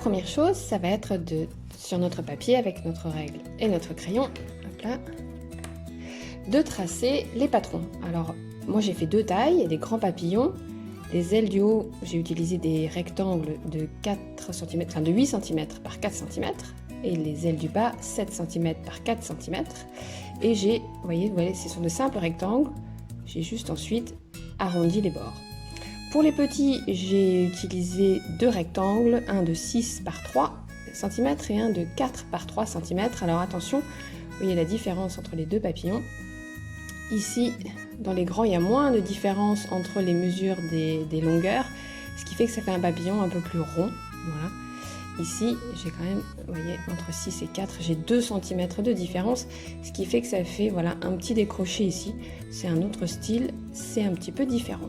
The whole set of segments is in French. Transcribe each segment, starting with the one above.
première chose, ça va être sur notre papier avec notre règle et notre crayon, hop là, de tracer les patrons. Alors, moi j'ai fait 2 tailles, des grands papillons. Les ailes du haut, j'ai utilisé des rectangles de 4 cm, enfin de 8 cm par 4 cm. Et les ailes du bas, 7 cm par 4 cm. Et j'ai, vous voyez, ce sont de simples rectangles. J'ai juste ensuite arrondi les bords. Pour les petits, j'ai utilisé 2 rectangles, un de 6 par 3 cm et un de 4 par 3 cm. Alors attention, vous voyez la différence entre les 2 papillons. Ici, dans les grands, il y a moins de différence entre les mesures des longueurs, ce qui fait que ça fait un papillon un peu plus rond. Voilà. Ici, j'ai quand même, vous voyez, entre 6 et 4, j'ai 2 cm de différence, ce qui fait que ça fait voilà, un petit décroché ici. C'est un autre style, c'est un petit peu différent.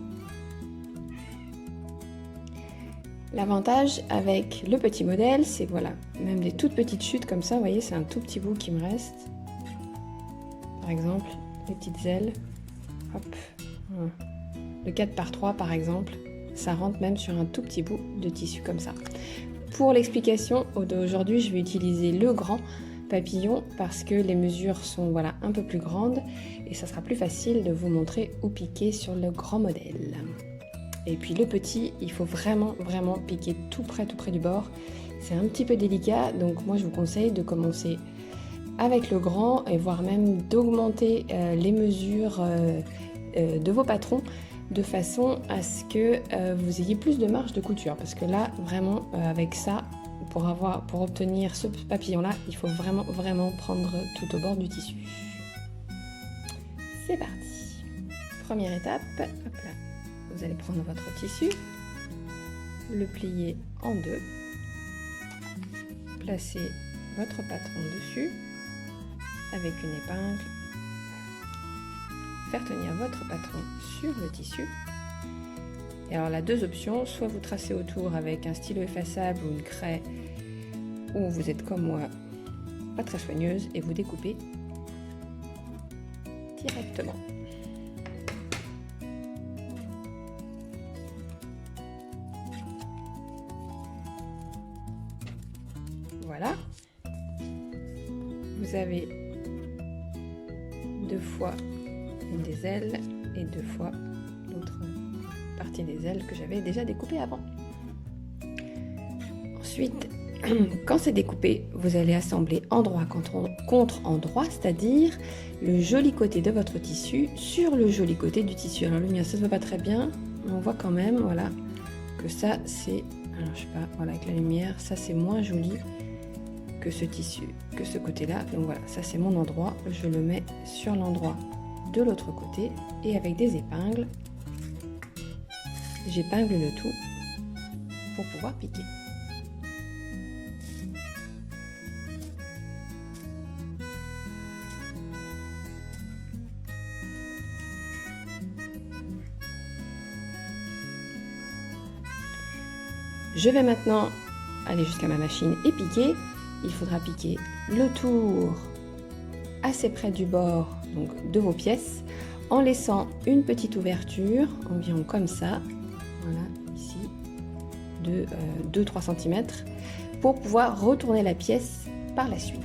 L'avantage avec le petit modèle, c'est que voilà, même des toutes petites chutes comme ça, vous voyez, c'est un tout petit bout qui me reste. Par exemple, les petites ailes, hop, le 4 par 3 par exemple, ça rentre même sur un tout petit bout de tissu comme ça. Pour l'explication d'aujourd'hui, je vais utiliser le grand papillon parce que les mesures sont voilà, un peu plus grandes et ça sera plus facile de vous montrer où piquer sur le grand modèle. Et puis le petit, il faut vraiment piquer tout près du bord. C'est un petit peu délicat, donc moi je vous conseille de commencer avec le grand et voire même d'augmenter les mesures de vos patrons de façon à ce que vous ayez plus de marge de couture, parce que là vraiment avec ça pour obtenir ce papillon là il faut vraiment prendre tout au bord du tissu. C'est parti. Première étape, hop là, vous allez prendre votre tissu, le plier en 2, placer votre patron dessus avec une épingle, faire tenir votre patron sur le tissu. Et alors la 2 options, soit vous tracez autour avec un stylo effaçable ou une craie, ou vous êtes comme moi, pas très soigneuse et vous découpez directement. Voilà, vous avez 2 fois une des ailes et 2 fois l'autre partie des ailes que j'avais déjà découpée avant. Ensuite, quand c'est découpé, vous allez assembler endroit contre endroit, c'est-à-dire le joli côté de votre tissu sur le joli côté du tissu. Alors le mien, ça se voit pas très bien, mais on voit quand même, voilà, que ça c'est, alors je sais pas, voilà, avec la lumière, ça c'est moins joli que ce tissu, que ce côté-là. Donc voilà, ça c'est mon endroit, je le mets sur l'endroit de l'autre côté et avec des épingles, j'épingle le tout pour pouvoir piquer. Je vais maintenant aller jusqu'à ma machine et piquer. Il faudra piquer le tour assez près du bord donc de vos pièces en laissant une petite ouverture environ comme ça, voilà, ici, de 2-3 cm pour pouvoir retourner la pièce par la suite.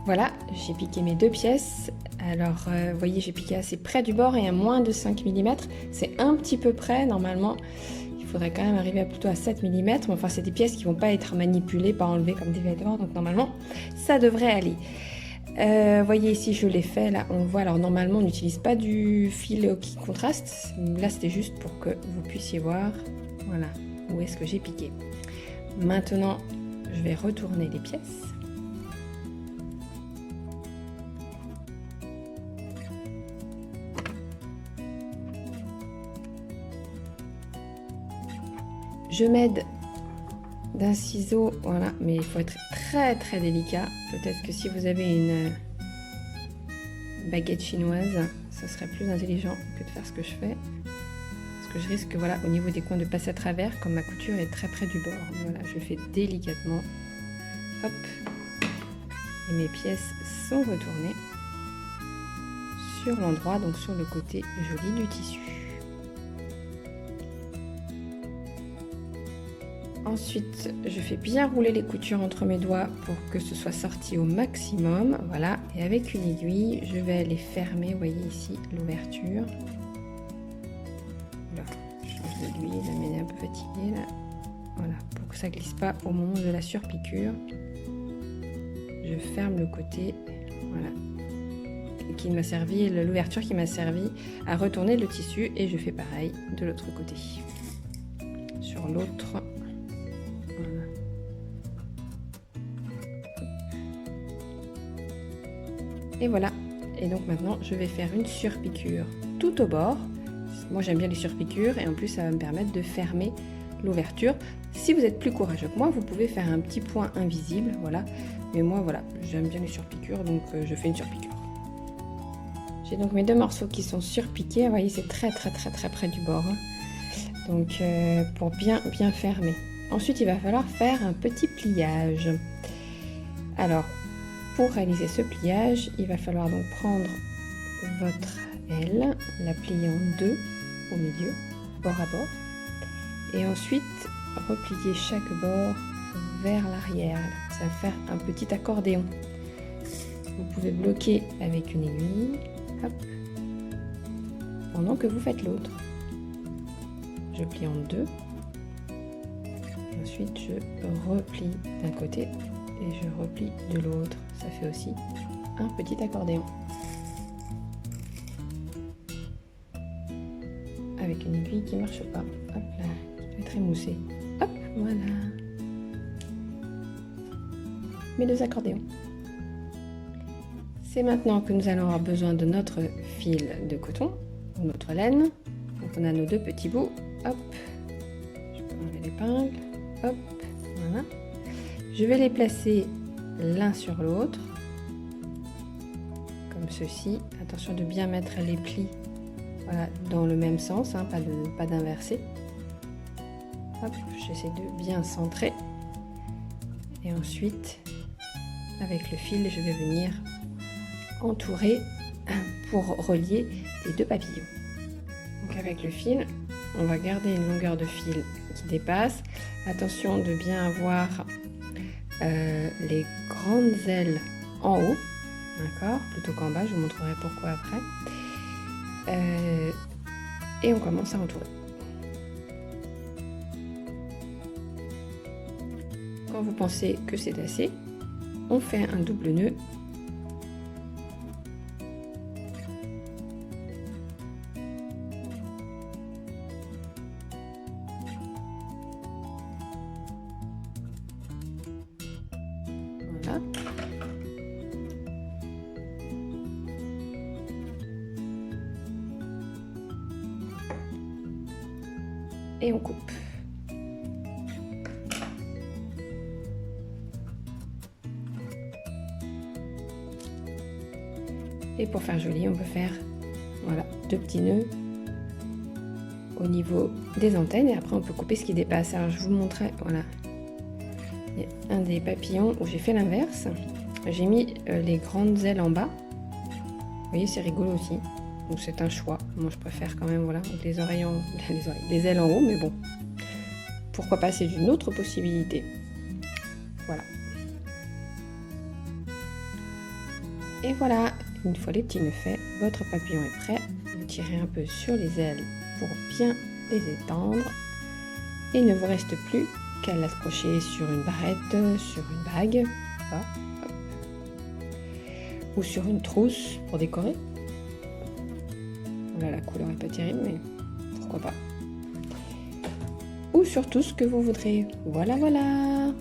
Voilà, j'ai piqué mes 2 pièces. Alors, vous voyez, j'ai piqué assez près du bord et à moins de 5 mm. C'est un petit peu près, normalement. Il faudrait quand même arriver plutôt à 7 mm. Mais enfin, c'est des pièces qui ne vont pas être manipulées, pas enlevées comme des vêtements. Donc, normalement, ça devrait aller. Vous voyez ici, je l'ai fait. Là, on voit. Alors, normalement, on n'utilise pas du fil qui contraste. Là, c'était juste pour que vous puissiez voir. Voilà, où est-ce que j'ai piqué. Maintenant, je vais retourner les pièces. Je m'aide d'un ciseau, voilà, mais il faut être très délicat. Peut-être que si vous avez une baguette chinoise, ce serait plus intelligent que de faire ce que je fais. Parce que je risque, voilà, au niveau des coins de passer à travers, comme ma couture est très près du bord. Voilà, je fais délicatement. Hop. Et mes pièces sont retournées sur l'endroit, donc sur le côté joli du tissu. Ensuite, je fais bien rouler les coutures entre mes doigts pour que ce soit sorti au maximum. Voilà, et avec une aiguille, je vais aller fermer, vous voyez ici, l'ouverture. Là, je change d'aiguille, la mienne est un peu fatiguée là. Voilà, pour que ça glisse pas au moment de la surpiqûre. Je ferme le côté, voilà, qui m'a servi, l'ouverture qui m'a servi à retourner le tissu, et je fais pareil de l'autre côté. Sur l'autre. Voilà. Et voilà. Et donc maintenant, je vais faire une surpiqûre tout au bord. Moi, j'aime bien les surpiqûres et en plus, ça va me permettre de fermer l'ouverture. Si vous êtes plus courageux que moi, vous pouvez faire un petit point invisible, voilà. Mais moi, voilà, j'aime bien les surpiqûres, donc je fais une surpiqûre. J'ai donc mes deux morceaux qui sont surpiqués. Vous voyez, c'est très près du bord. Hein. Donc, pour bien fermer. Ensuite, il va falloir faire un petit pliage. Alors, pour réaliser ce pliage, il va falloir donc prendre votre aile, la plier en deux au milieu, bord à bord, et ensuite replier chaque bord vers l'arrière. Ça va faire un petit accordéon. Vous pouvez bloquer avec une aiguille, hop, pendant que vous faites l'autre. Je plie en deux, ensuite je replie d'un côté et je replie de l'autre. Ça fait aussi un petit accordéon. Avec une aiguille qui ne marche pas. Hop là, qui doit être émoussée. Hop, voilà. Mes deux accordéons. C'est maintenant que nous allons avoir besoin de notre fil de coton, ou notre laine. Donc on a nos deux petits bouts. Hop, je peux enlever l'épingle. Hop, voilà. Je vais les placer l'un sur l'autre, comme ceci. Attention de bien mettre les plis, voilà, dans le même sens, hein, pas d'inverser. Hop, j'essaie de bien centrer. Et ensuite, avec le fil, je vais venir entourer pour relier les deux papillons. Donc avec le fil, on va garder une longueur de fil qui dépasse. Attention de bien avoir les grandes ailes en haut, d'accord, plutôt qu'en bas. Je vous montrerai pourquoi après. Et on commence à entourer. Quand vous pensez que c'est assez, on fait un double nœud. Voilà. Et on coupe. Et pour faire joli, on peut faire, voilà, deux petits nœuds au niveau des antennes et après on peut couper ce qui dépasse. Alors je vous montrerai, voilà, il y a un des papillons où j'ai fait l'inverse. J'ai mis les grandes ailes en bas. Vous voyez, c'est rigolo aussi. Donc c'est un choix. Moi je préfère quand même, voilà, avec les oreilles, les ailes en haut, mais bon, pourquoi pas, c'est une autre possibilité. Voilà. Et voilà, une fois les petits nœuds faits, votre papillon est prêt. Vous tirez un peu sur les ailes pour bien les étendre. Et il ne vous reste plus qu'à l'accrocher sur une barrette, sur une bague, hop, hop, ou sur une trousse pour décorer. Voilà, la couleur est pas terrible, mais pourquoi pas. Ou sur tout ce que vous voudrez. Voilà, voilà.